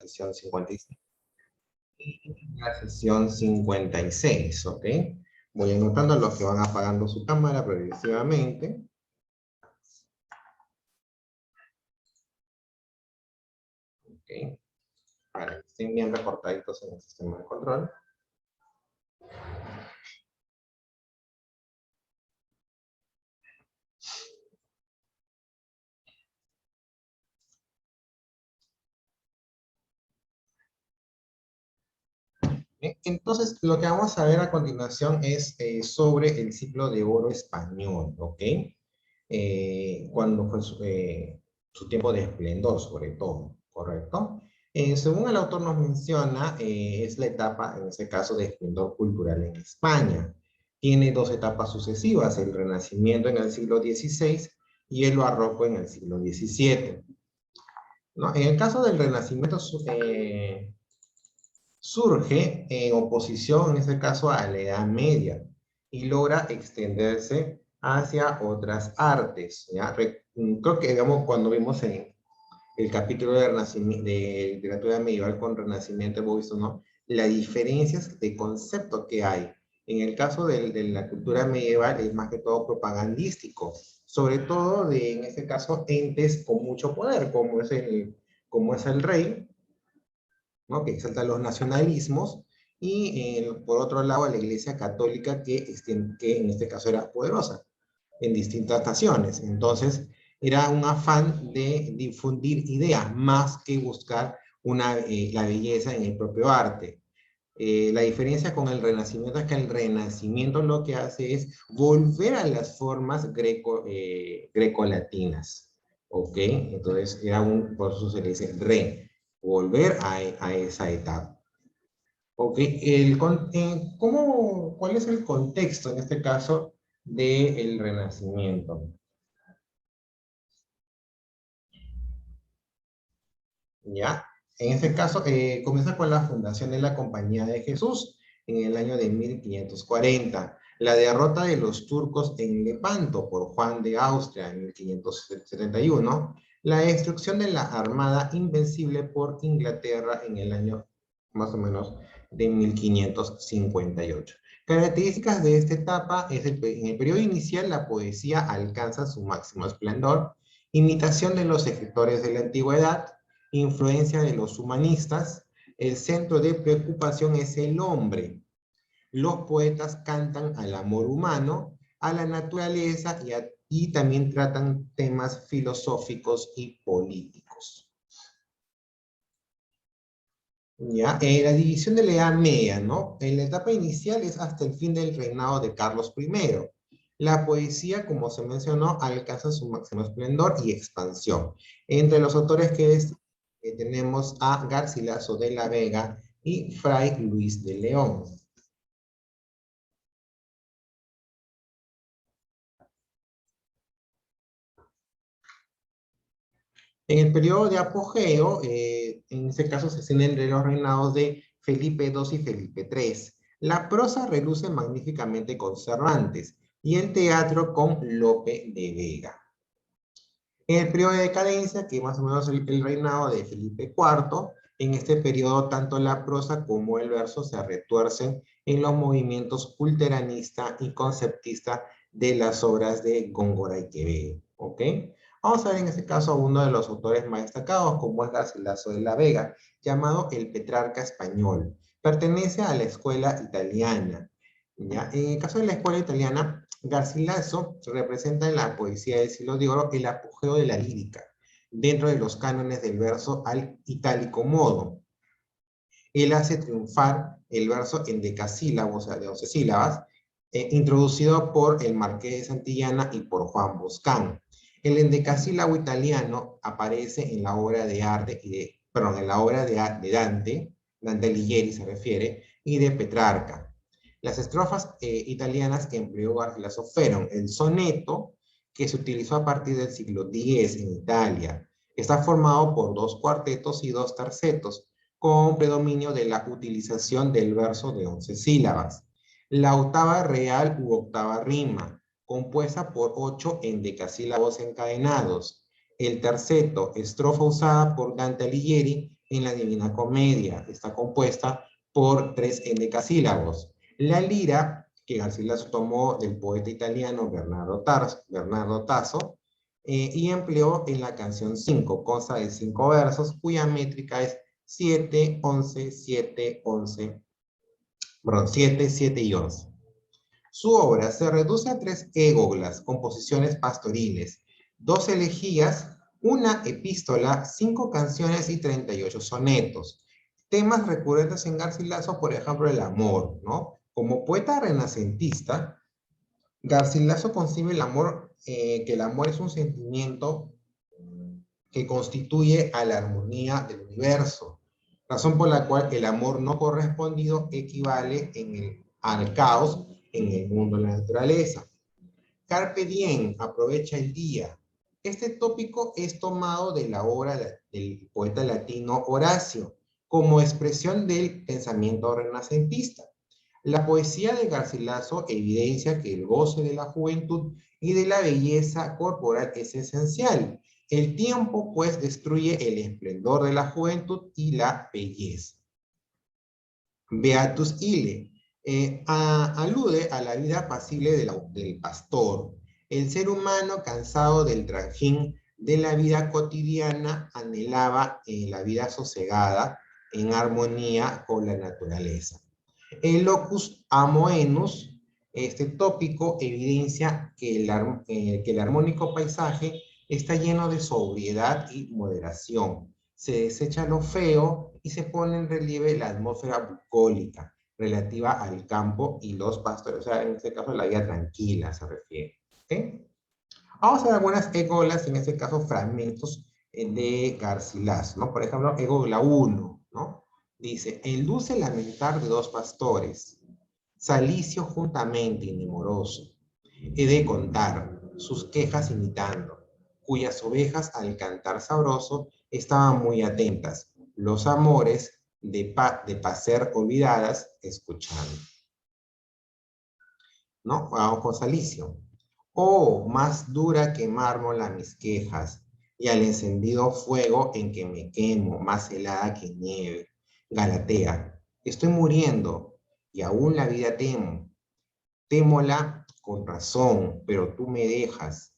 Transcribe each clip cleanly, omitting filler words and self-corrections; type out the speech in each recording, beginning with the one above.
sesión 55 y la sesión 56, ¿ok? Voy anotando a los que van apagando su cámara progresivamente. Ok, para que estén bien reportaditos en el sistema de control. Entonces, lo que vamos a ver a continuación es sobre el ciclo de oro español, ¿ok? Cuando fue su tiempo de esplendor, sobre todo, ¿correcto? Según el autor nos menciona, es la etapa, en este caso, de esplendor cultural en España. Tiene dos etapas sucesivas, el Renacimiento en el siglo XVI y el Barroco en el siglo XVII. ¿No? En el caso del Renacimiento, surge en oposición, en este caso, a la Edad Media y logra extenderse hacia otras artes. ¿Ya? Creo que, digamos, cuando vimos en el capítulo de literatura medieval con Renacimiento, hemos visto, ¿no?, las diferencias de concepto que hay. En el caso de la cultura medieval es más que todo propagandístico, sobre todo en este caso, entes con mucho poder, como es el rey, ¿no?, que exalta los nacionalismos, y por otro lado la Iglesia Católica, que en este caso era poderosa en distintas naciones. Entonces era un afán de difundir ideas más que buscar la belleza en el propio arte. La diferencia con el Renacimiento es que el Renacimiento lo que hace es volver a las formas grecolatinas, ¿ok? Entonces por eso se le dice volver a esa etapa. Ok, ¿cuál es el contexto en este caso del Renacimiento? ¿Ya? En este caso, comienza con la fundación de la Compañía de Jesús en el año de 1540, la derrota de los turcos en Lepanto por Juan de Austria en 1571, la destrucción de la Armada Invencible por Inglaterra en el año más o menos de 1558. Características de esta etapa es en el periodo inicial la poesía alcanza su máximo esplendor, imitación de los escritores de la antigüedad, influencia de los humanistas, el centro de preocupación es el hombre. Los poetas cantan al amor humano, a la naturaleza y también tratan temas filosóficos y políticos. ¿Ya? La división de la Edad Media, ¿no? En la etapa inicial es hasta el fin del reinado de Carlos I. La poesía, como se mencionó, alcanza su máximo esplendor y expansión. Entre los autores que tenemos a Garcilaso de la Vega y Fray Luis de León. En el periodo de apogeo, en este caso se extiende entre los reinados de Felipe II y Felipe III. La prosa reluce magníficamente con Cervantes y el teatro con Lope de Vega. En el periodo de decadencia, que más o menos el reinado de Felipe IV, en este periodo tanto la prosa como el verso se retuercen en los movimientos culteranista y conceptista de las obras de Góngora y Quevedo. ¿Ok? Vamos a ver en este caso a uno de los autores más destacados, como es Garcilaso de la Vega, llamado el Petrarca español. Pertenece a la escuela italiana. ¿Ya? En el caso de la escuela italiana, Garcilaso representa en la poesía del siglo de oro el apogeo de la lírica, dentro de los cánones del verso al itálico modo. Él hace triunfar el verso en decasílabos, o sea, de 11 sílabas, introducido por el Marqués de Santillana y por Juan Boscán. El endecasílabo italiano aparece en la obra de arte, en la obra de Dante Alighieri se refiere, y de Petrarca. Las estrofas italianas que empleó Garcilaso fueron el soneto, que se utilizó a partir del siglo X en Italia. Está formado por 2 cuartetos y 2 tercetos, con predominio de la utilización del verso de 11 sílabas. La octava real u octava rima, compuesta por 8 endecasílabos encadenados. El terceto, estrofa usada por Dante Alighieri, en la Divina Comedia. Está compuesta por 3 endecasílabos. La lira, que Garcilaso tomó del poeta italiano Bernardo Tasso, y empleó en la canción 5, consta de 5 versos, cuya métrica es 7, 11, 7, 11, perdón, 7, 7 y 11. Su obra se reduce a 3 égoglas, composiciones pastoriles, 2 elegías, una epístola, 5 canciones y 38 sonetos. Temas recurrentes en Garcilaso, por ejemplo, el amor, ¿no? Como poeta renacentista, Garcilaso concibe el amor, que el amor es un sentimiento que constituye a la armonía del universo, razón por la cual el amor no correspondido equivale al caos en el mundo de la naturaleza. Carpe diem, aprovecha el día. Este tópico es tomado de la obra del poeta latino Horacio, como expresión del pensamiento renacentista. La poesía de Garcilaso evidencia que el goce de la juventud y de la belleza corporal es esencial. El tiempo, pues, destruye el esplendor de la juventud y la belleza. Beatus Ille alude a la vida pasible del pastor. El ser humano, cansado del trajín de la vida cotidiana, anhelaba la vida sosegada, en armonía con la naturaleza. El locus amoenus, este tópico, evidencia que el armónico paisaje está lleno de sobriedad y moderación. Se desecha lo feo y se pone en relieve la atmósfera bucólica relativa al campo y los pastores. O sea, en este caso la vida tranquila se refiere. ¿Okay? Vamos a ver algunas égolas, en este caso fragmentos de Garcilaso, ¿no? Por ejemplo, égola 1, ¿no? Dice, el dulce lamentar de 2 pastores, salicio juntamente y nemoroso, he de contar sus quejas imitando, cuyas ovejas al cantar sabroso estaban muy atentas, los amores de pacer olvidadas escuchando. ¿No? Vamos con salicio. Oh, más dura que mármol a mis quejas, y al encendido fuego en que me quemo, más helada que nieve. Galatea, estoy muriendo, y aún la vida temo. Témola con razón, pero tú me dejas,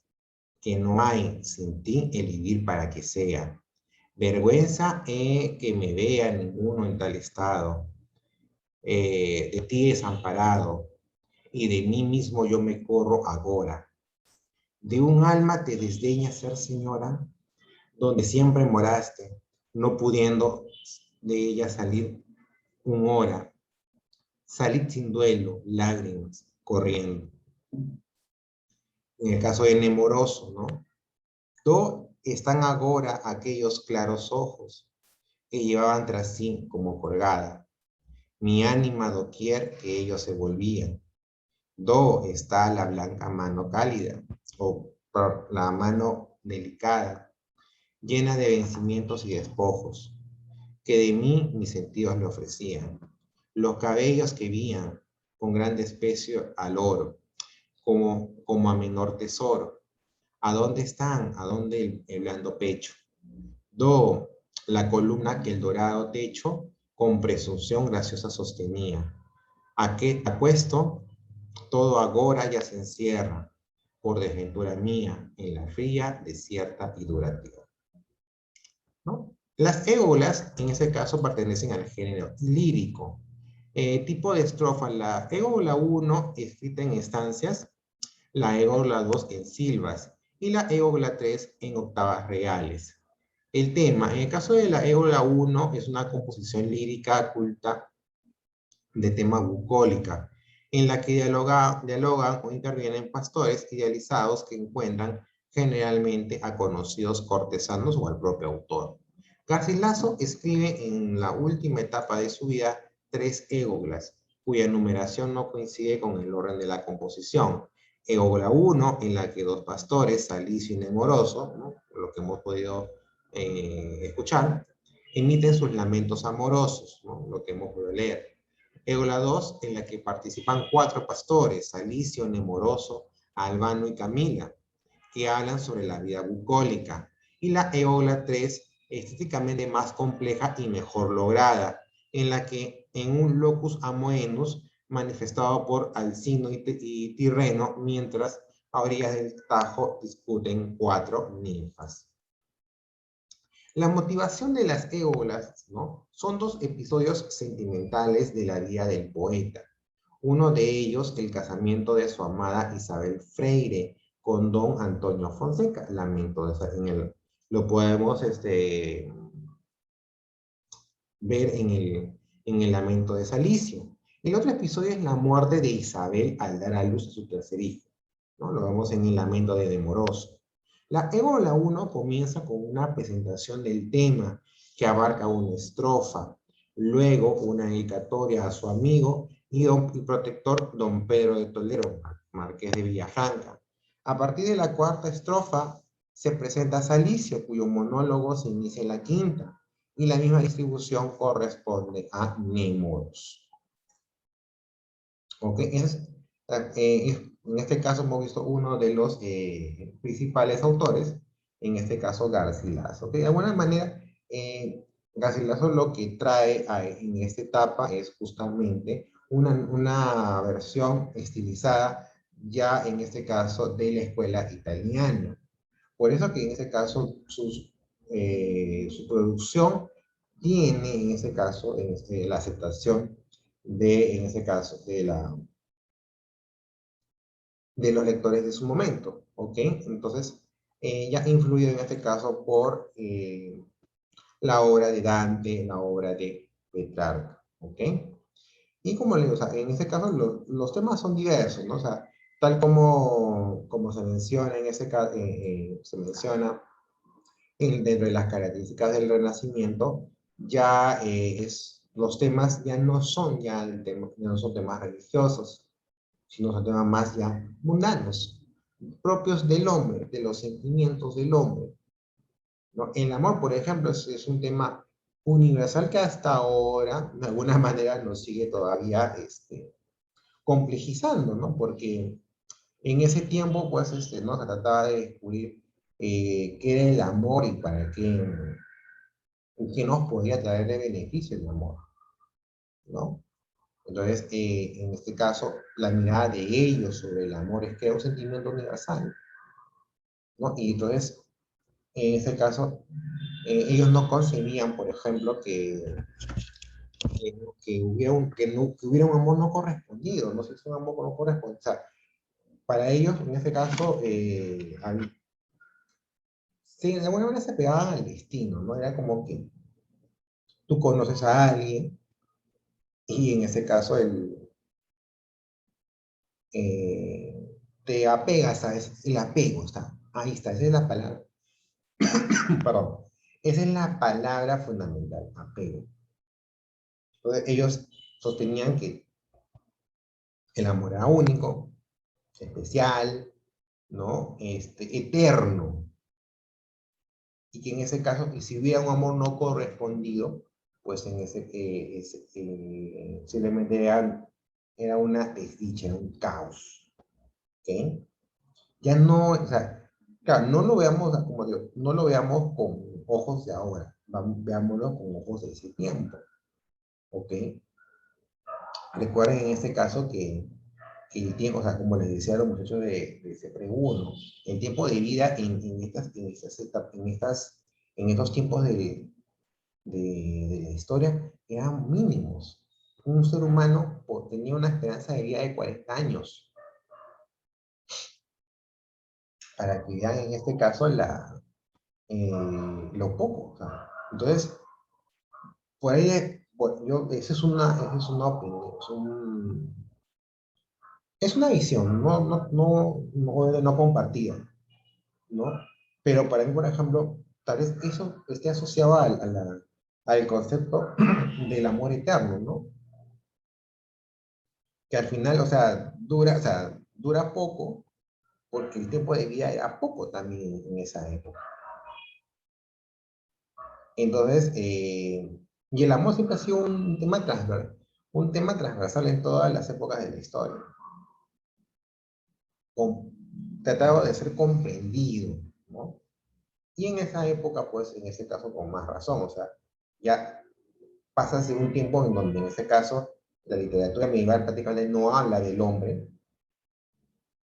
que no hay sin ti el vivir para que sea. Vergüenza que me vea ninguno en tal estado, de ti desamparado, y de mí mismo yo me corro agora. De un alma te desdeña ser señora, donde siempre moraste, no pudiendo de ella salir un hora. Salid sin duelo, lágrimas, corriendo. En el caso de Nemoroso, ¿no? Do están agora aquellos claros ojos que llevaban tras sí como colgada. Mi ánima doquier que ellos se volvían. Do está la blanca mano cálida, o la mano delicada, llena de vencimientos y despojos, que de mí mis sentidos le ofrecían. Los cabellos que vían con gran desprecio al oro, como a menor tesoro. ¿A dónde están? ¿A dónde el blando pecho? Do, la columna que el dorado techo con presunción graciosa sostenía. ¿A qué apuesto? Todo agora ya se encierra, por desventura mía, en la fría, desierta y dura tierra. ¿No? Las égolas, en ese caso, pertenecen al género lírico. Tipo de estrofa, la égola 1 escrita en estancias, la égola 2 en silvas y la égola 3 en octavas reales. El tema, en el caso de la égola 1, es una composición lírica culta de tema bucólica, en la que dialogan o intervienen pastores idealizados que encuentran generalmente a conocidos cortesanos o al propio autor. Garcilaso escribe en la última etapa de su vida 3 égoglas, cuya numeración no coincide con el orden de la composición. Égogla 1, en la que 2 pastores, Salicio y Nemoroso, ¿no? Lo que hemos podido escuchar, emiten sus lamentos amorosos, ¿no? Lo que hemos podido leer. Égola 2, en la que participan 4 pastores, Salicio, Nemoroso, Albano y Camila, que hablan sobre la vida bucólica. Y la égola 3, estéticamente más compleja y mejor lograda, en la que en un locus amoenus manifestado por Alcino y Tirreno, mientras a orillas del Tajo discuten 4 ninfas. La motivación de las éolas, ¿no? Son 2 episodios sentimentales de la vida del poeta. Uno de ellos, el casamiento de su amada Isabel Freire con don Antonio Fonseca. Lamento, lo podemos ver en el lamento de Salicio. El otro episodio es la muerte de Isabel al dar a luz a su tercer hijo, ¿no? Lo vemos en el lamento de Demoroso. La Ébola 1 comienza con una presentación del tema que abarca una estrofa, luego una dedicatoria a su amigo y protector don Pedro de Toledo, marqués de Villafranca. A partir de la cuarta estrofa se presenta Salicio, cuyo monólogo se inicia en la quinta, y la misma distribución corresponde a Nemoros. ¿Ok? En este caso hemos visto uno de los principales autores, en este caso Garcilaso. ¿Okay? De alguna manera, Garcilaso lo que trae en esta etapa es justamente una versión estilizada ya en este caso de la escuela italiana. Por eso que en este caso su producción tiene en este caso la aceptación en este caso de los lectores de su momento, ¿ok? Entonces, ya influido en este caso por la obra de Dante, la obra de Petrarca, ¿ok? Y como le digo, o sea, en este caso los temas son diversos, ¿no? O sea, tal como se menciona en ese caso, se menciona dentro de las características del Renacimiento, ya los temas ya no son ya no son temas religiosos, sino son temas más ya mundanos, propios del hombre, de los sentimientos del hombre, ¿no? El amor, por ejemplo, es un tema universal que hasta ahora, de alguna manera, nos sigue todavía complejizando, ¿no? Porque en ese tiempo, pues, ¿no? Se trataba de descubrir qué era el amor y para qué nos podía traer de beneficio el amor, ¿no? Entonces, en este caso, la mirada de ellos sobre el amor es que era un sentimiento universal, ¿no? Y entonces, en este caso, ellos no concebían, por ejemplo, que hubiera un amor no correspondido, no sé si un amor no correspondido. O sea, para ellos, en este caso, sí, de alguna manera se pegaban al destino, ¿no? Era como que tú conoces a alguien y en ese caso te apegas a el apego, ahí está, esa es la palabra, perdón, esa es la palabra fundamental, apego. Entonces ellos sostenían que el amor era único, especial, ¿no? Eterno, y que en ese caso, que si hubiera un amor no correspondido, pues simplemente era una desdicha, era un caos, ¿ok? Ya no, o sea, claro, no lo veamos, como digo, no lo veamos con ojos de ahora, veámoslo con ojos de ese tiempo, ¿ok? Recuerden en este caso que el tiempo, o sea, como les decía a los muchachos de CPR1, el tiempo de vida en estos tiempos de la historia eran mínimos. Un ser humano tenía una esperanza de vida de 40 años, para que vean en este caso lo poco. O sea, entonces, por ahí, esa es una opinión, es una visión, no compartida, ¿no? Pero para mí, por ejemplo, tal vez eso esté asociado al concepto del amor eterno, ¿no? Que al final, o sea, dura poco, porque el tiempo de vida era poco también en esa época. Entonces, y el amor siempre ha sido un tema transversal en todas las épocas de la historia. Tratado de ser comprendido, ¿no? Y en esa época, pues, en ese caso, con más razón, o sea, ya pasa hace un tiempo en donde, en ese caso, la literatura medieval prácticamente no habla del hombre,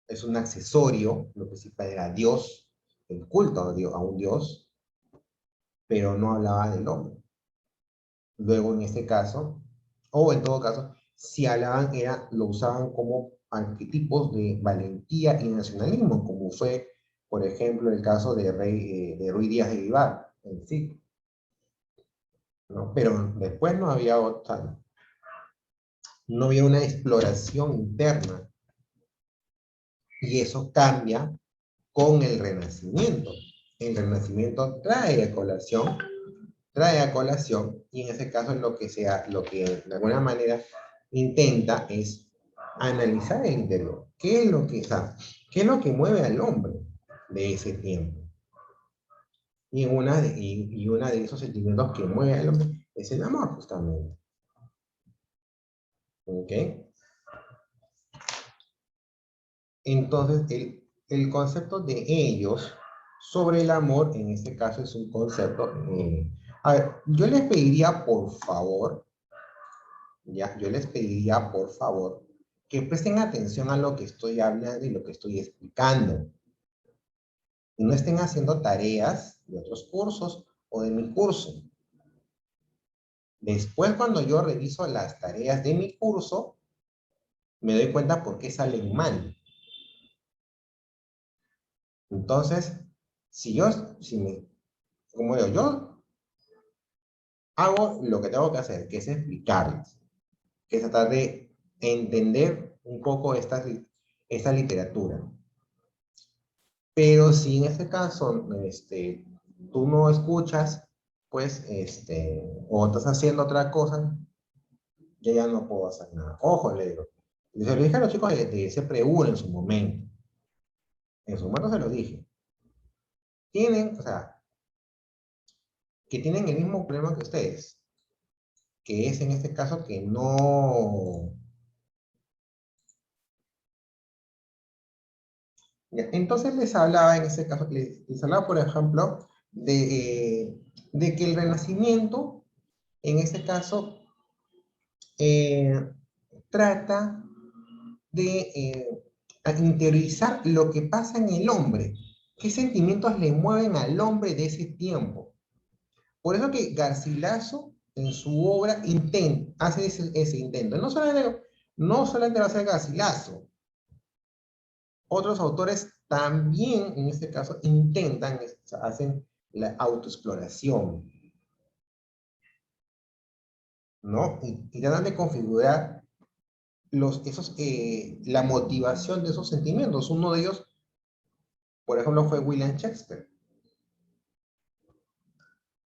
es un accesorio, lo principal era Dios, el culto a un Dios, pero no hablaba del hombre. Luego, en este caso, o en todo caso, si hablaban, lo usaban como arquetipos de valentía y nacionalismo, como fue, por ejemplo, el caso de Ruy Díaz de Vivar, en sí, ¿no? Pero después no había una exploración interna, y eso cambia con el Renacimiento. El Renacimiento trae a colación, y en ese caso lo que de alguna manera intenta es analizar el interior. ¿Qué es lo que está? ¿Qué es lo que mueve al hombre de ese tiempo? Y una de esos sentimientos que mueve al hombre es el amor, justamente. ¿Ok? Entonces, el concepto de ellos sobre el amor, en este caso, es un concepto... a ver, yo les pediría, por favor, yo les pediría, por favor, que presten atención a lo que estoy hablando y lo que estoy explicando. Y no estén haciendo tareas de otros cursos o de mi curso. Después, cuando yo reviso las tareas de mi curso, me doy cuenta por qué salen mal. Entonces, como digo, yo hago lo que tengo que hacer, que es explicarles, que es tratar de entender un poco esta literatura. Pero si en este caso, tú no escuchas, pues, o estás haciendo otra cosa, yo ya no puedo hacer nada. Ojo, le digo. Y se lo dije a los chicos de CPU en su momento. En su momento se lo dije. O sea, que tienen el mismo problema que ustedes, que es en este caso que no... Ya, entonces les hablaba, en este caso, les hablaba, por ejemplo, de que el Renacimiento, en este caso, eh, trata de interiorizar lo que pasa en el hombre, qué sentimientos le mueven al hombre de ese tiempo. Por eso que Garcilaso, en su obra, hace ese intento. No solamente va a ser Garcilaso, otros autores también, en este caso, hacen la autoexploración, ¿no? Y tratan de configurar la motivación de esos sentimientos. Uno de ellos, por ejemplo, fue William Shakespeare.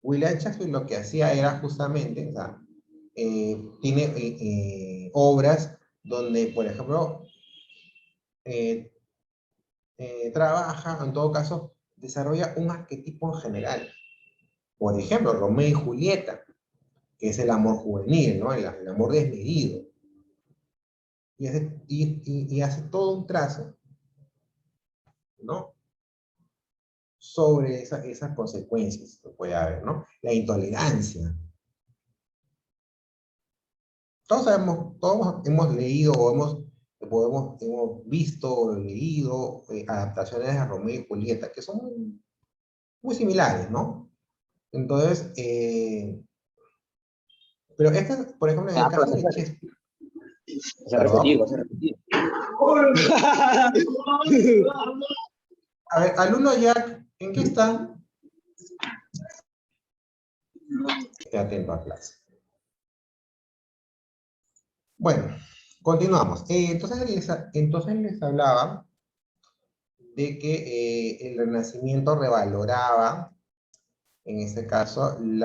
William Shakespeare lo que hacía era justamente, o sea, tiene obras donde, por ejemplo, eh, trabaja, en todo caso, desarrolla un arquetipo en general. Por ejemplo, Romeo y Julieta, que es el amor juvenil, ¿no? El amor desmedido. Y hace todo un trazo, ¿no? Sobre esas consecuencias que puede haber, ¿no? La intolerancia. Todos hemos leído hemos visto o leído adaptaciones de Romeo y Julieta que son muy, muy similares, ¿no? Entonces, pero por ejemplo, en el caso de Shakespeare, Se perdón. repetido, se repetido. A ver, alumno Jack, ¿en qué está? Esté atento a clase. Bueno, continuamos. Entonces les hablaba de que el Renacimiento revaloraba, en este caso, el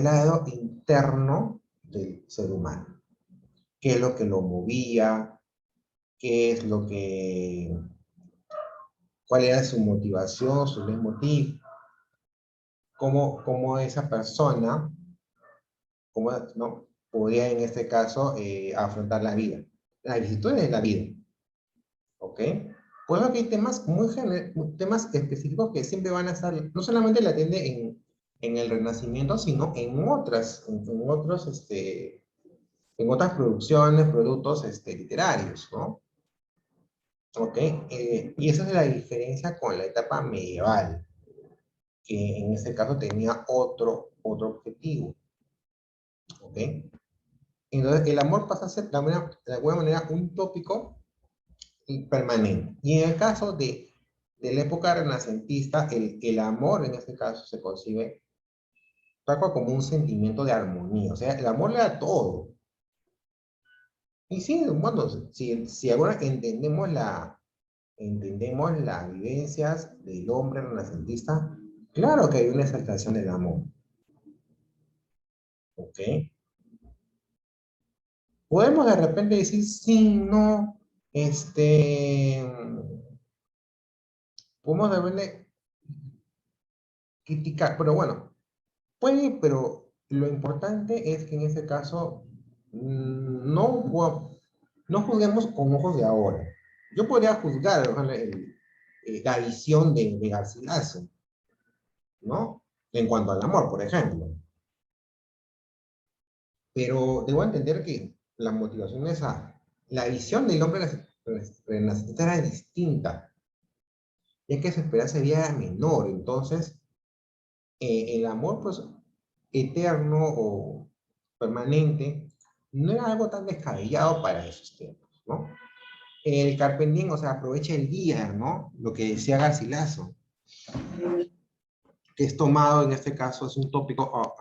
lado interno del ser humano. ¿Qué es lo que lo movía? ¿Qué es cuál era su motivación, su leitmotiv? ¿Cómo esa persona, no, podía en este caso afrontar la vida? Las vicisitudes de la vida. ¿Ok? Pues aquí hay temas temas específicos que siempre van a estar, no solamente la atiende en el Renacimiento, sino en otros, en otras producciones, productos, literarios, ¿no? Ok, y esa es la diferencia con la etapa medieval, que en este caso tenía otro objetivo, ¿ok? Entonces, el amor pasa a ser de alguna manera un tópico y permanente. Y en el caso de la época renacentista, el amor en este caso se concibe tal cual como un sentimiento de armonía. O sea, el amor le da todo. Y sí, bueno, si ahora entendemos las vivencias del hombre renacentista, claro que hay una exaltación del amor. ¿Ok? Podemos de repente decir, sí, no, podemos de repente criticar, pero bueno, puede, pero lo importante es que en ese caso no juzguemos con ojos de ahora. Yo podría juzgar ojalá, la visión de Garcilaso, ¿no? En cuanto al amor, por ejemplo. Pero debo entender que la motivación es la visión del hombre renacentista era distinta, ya que su esperanza de vida era menor. Entonces, el amor, pues, eterno o permanente, no era algo tan descabellado para esos tiempos, ¿no? El carpe diem, o sea, aprovecha el día, ¿no? Lo que decía Garcilaso, que es tomado, en este caso, es un tópico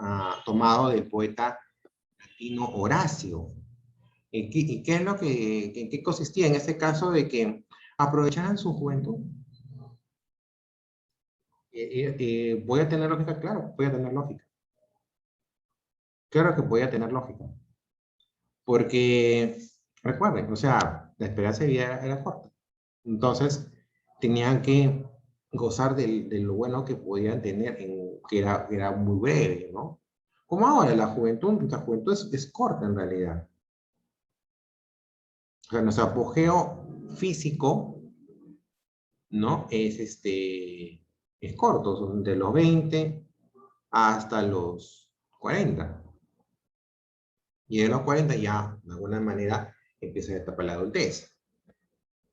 tomado del poeta latino Horacio. ¿Y qué es lo en qué consistía en este caso de que aprovecharan su juventud? ¿Voy a tener lógica? Claro, voy a tener lógica. Claro que voy a tener lógica. Porque, recuerden, o sea, la esperanza de vida era corta. Entonces, tenían que gozar de lo bueno que podían tener, que era muy breve, ¿no? Como ahora, la juventud es corta en realidad. O sea, nuestro apogeo físico, ¿no? Es corto, son de los 20 hasta los 40. Y de los 40 ya, de alguna manera, empieza la etapa de la adultez.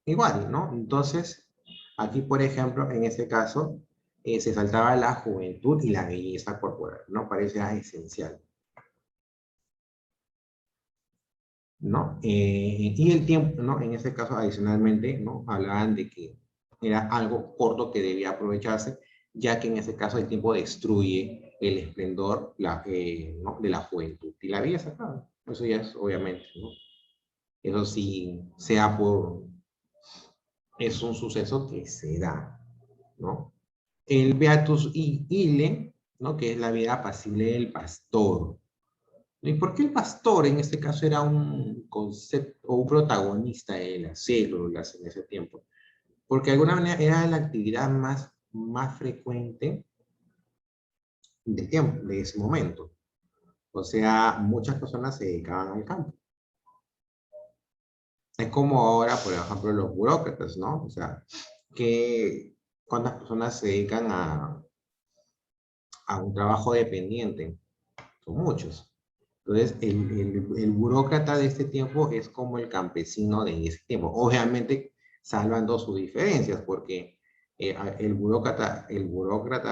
Igual, ¿no? Entonces, aquí, por ejemplo, en este caso, se saltaba la juventud y la belleza corporal, ¿no? Parece esencial, ¿no? Y el tiempo, ¿no? En este caso, adicionalmente, ¿no? Hablaban de que era algo corto que debía aprovecharse, ya que en ese caso el tiempo destruye el esplendor ¿no? de la juventud. Y la belleza, claro, eso ya es obviamente, ¿no? Eso sí, sea por, es un suceso que se da, ¿no? El Beatus Ile, ¿no? Que es la vida apacible del pastor. ¿Y por qué el pastor en este caso era un concepto o un protagonista de las células en ese tiempo? Porque de alguna manera era la actividad más frecuente del tiempo, de ese momento. O sea, muchas personas se dedicaban al campo. Es como ahora, por ejemplo, los burócratas, ¿no? O sea, que cuántas personas se dedican a un trabajo dependiente. Son muchos. Entonces, el burócrata de este tiempo es como el campesino de ese tiempo. Obviamente, salvando sus diferencias, porque el burócrata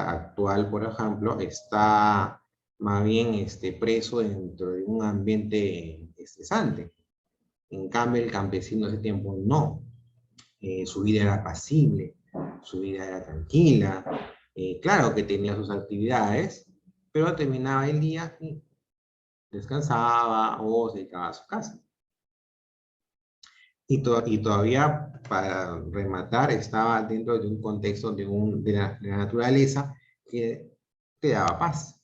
actual, por ejemplo, está más bien preso dentro de un ambiente estresante. En cambio, el campesino de ese tiempo no. Su vida era pasible, su vida era tranquila. Claro que tenía sus actividades, pero terminaba el día y descansaba o se dedicaba a su casa. Y todavía, para rematar, estaba dentro de un contexto de la naturaleza que te daba paz.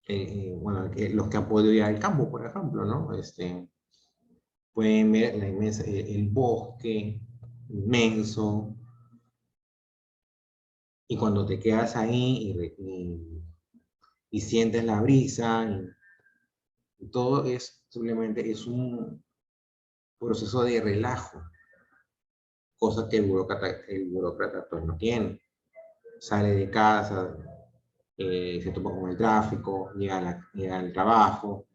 Bueno, los que han podido ir al campo, por ejemplo, ¿no? Pueden ver el bosque inmenso, y cuando te quedas ahí y sientes la brisa, y todo es simplemente es un proceso de relajo. cosa que el burócrata pues no tiene. Sale de casa, se topa con el tráfico, llega al trabajo,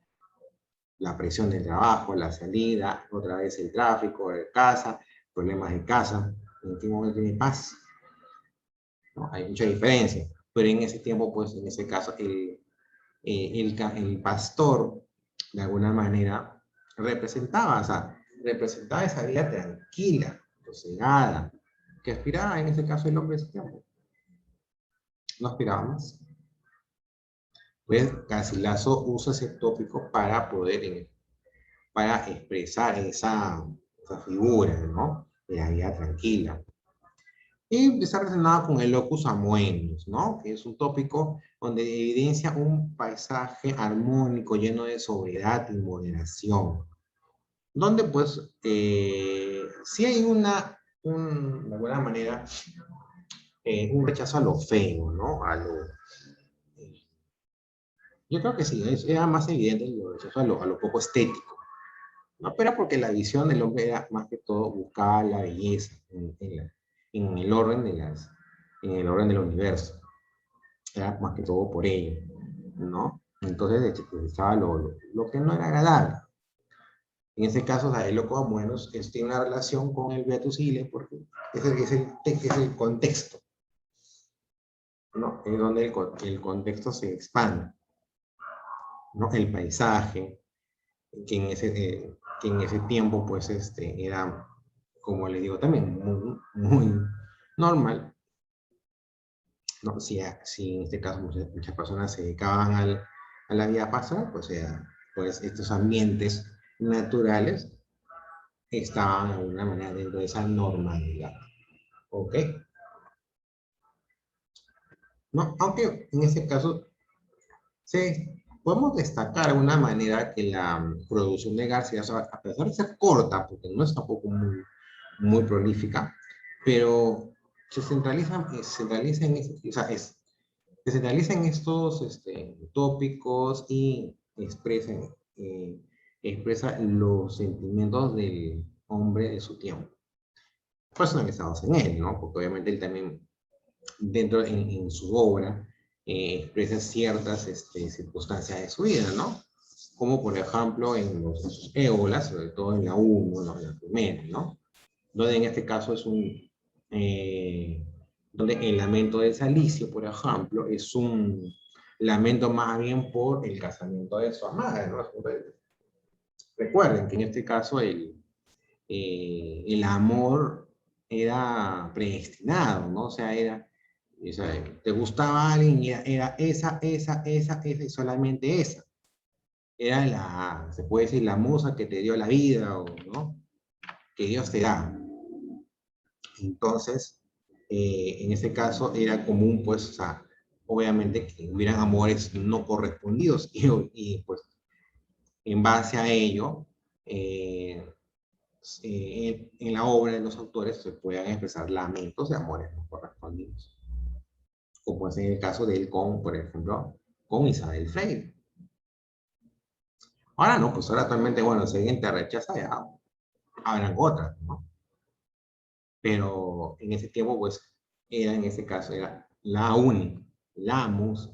la presión del trabajo, la salida, otra vez el tráfico de casa, problemas de casa, en qué momento tiene paz, ¿no? Hay mucha diferencia, pero en ese tiempo, pues en ese caso, el pastor, de alguna manera, representaba, o sea, representaba esa vida tranquila, sosegada, que aspiraba en ese caso el hombre de ese tiempo. No aspiraba más. Pues Garcilaso usa ese tópico para poder, para expresar esa figura, ¿no? De la vida tranquila. Y está relacionado con el locus amoenus, ¿no? Que es un tópico donde evidencia un paisaje armónico lleno de sobriedad y moderación. Donde pues sí hay de alguna manera, un rechazo a lo feo, ¿no? Yo creo que sí, era más evidente el rechazo a lo poco estético, ¿no? Pero porque la visión del hombre era más que todo buscaba la belleza en el orden en el orden del universo. Era más que todo por ello, ¿no? Entonces estaba lo que no era agradable. En ese caso, o sea, el loco amoenus tiene una relación con el Beatus Ile porque es el contexto, ¿no? Es donde el contexto se expande, ¿no? El paisaje, que en ese tiempo, pues, era, como les digo, también muy normal, ¿no? Si en este caso muchas personas se dedicaban a la vida pasada, pues estos ambientes naturales estaban de alguna manera dentro de esa normalidad, ¿ok? ¿No? Aunque en este caso podemos destacar de alguna manera que la producción de García, o sea, a pesar de ser corta, porque no es tampoco muy prolífica, pero se centraliza en estos tópicos y eh, expresa los sentimientos del hombre de su tiempo, personalizados en él, ¿no? Porque obviamente él también, en su obra, expresa ciertas circunstancias de su vida, ¿no? Como por ejemplo en sus ébolas, sobre todo en la 1, ¿no? En la primera, ¿no? Donde en este caso eh, donde el lamento de Salicio, por ejemplo, es un lamento más bien por el casamiento de su amada, ¿no? Recuerden que en este caso el amor era predestinado, ¿no? O sea, te gustaba alguien y era esa y solamente esa. Era se puede decir, la musa que te dio la vida, ¿no? Que Dios te da. Entonces, en ese caso era común, pues, o sea, obviamente que hubieran amores no correspondidos pues, en base a ello, en la obra de los autores se puedan expresar lamentos de amores no correspondidos, como es en el caso de él por ejemplo, con Isabel Freire. Ahora no, pues ahora actualmente, bueno, si alguien te rechaza, ya habrán otras, ¿no? Pero en ese tiempo, pues, en ese caso, era la única, la musa.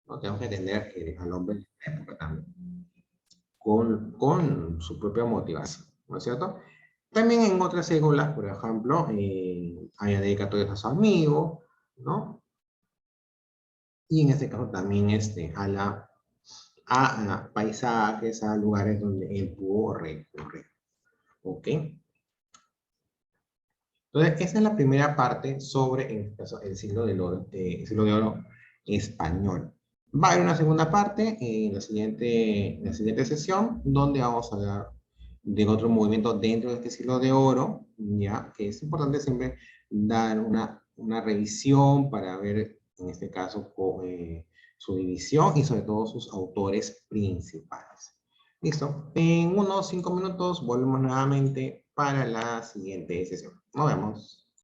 No tenemos que entender al hombre de la época también, con su propia motivación, ¿no es cierto? También en otras células, por ejemplo, hay dedicatorias a su amigo, ¿no? Y en este caso también a paisajes, a lugares donde él pudo recurrir, ¿ok? Entonces, esa es la primera parte sobre, en este caso, el siglo de oro español. Va a haber una segunda parte en la siguiente sesión, donde vamos a hablar de otro movimiento dentro de este siglo de oro, ya que es importante siempre dar una revisión para ver, en este caso, su división y sobre todo sus autores principales. Listo. En unos 5 minutos volvemos nuevamente para la siguiente sesión. Nos vemos.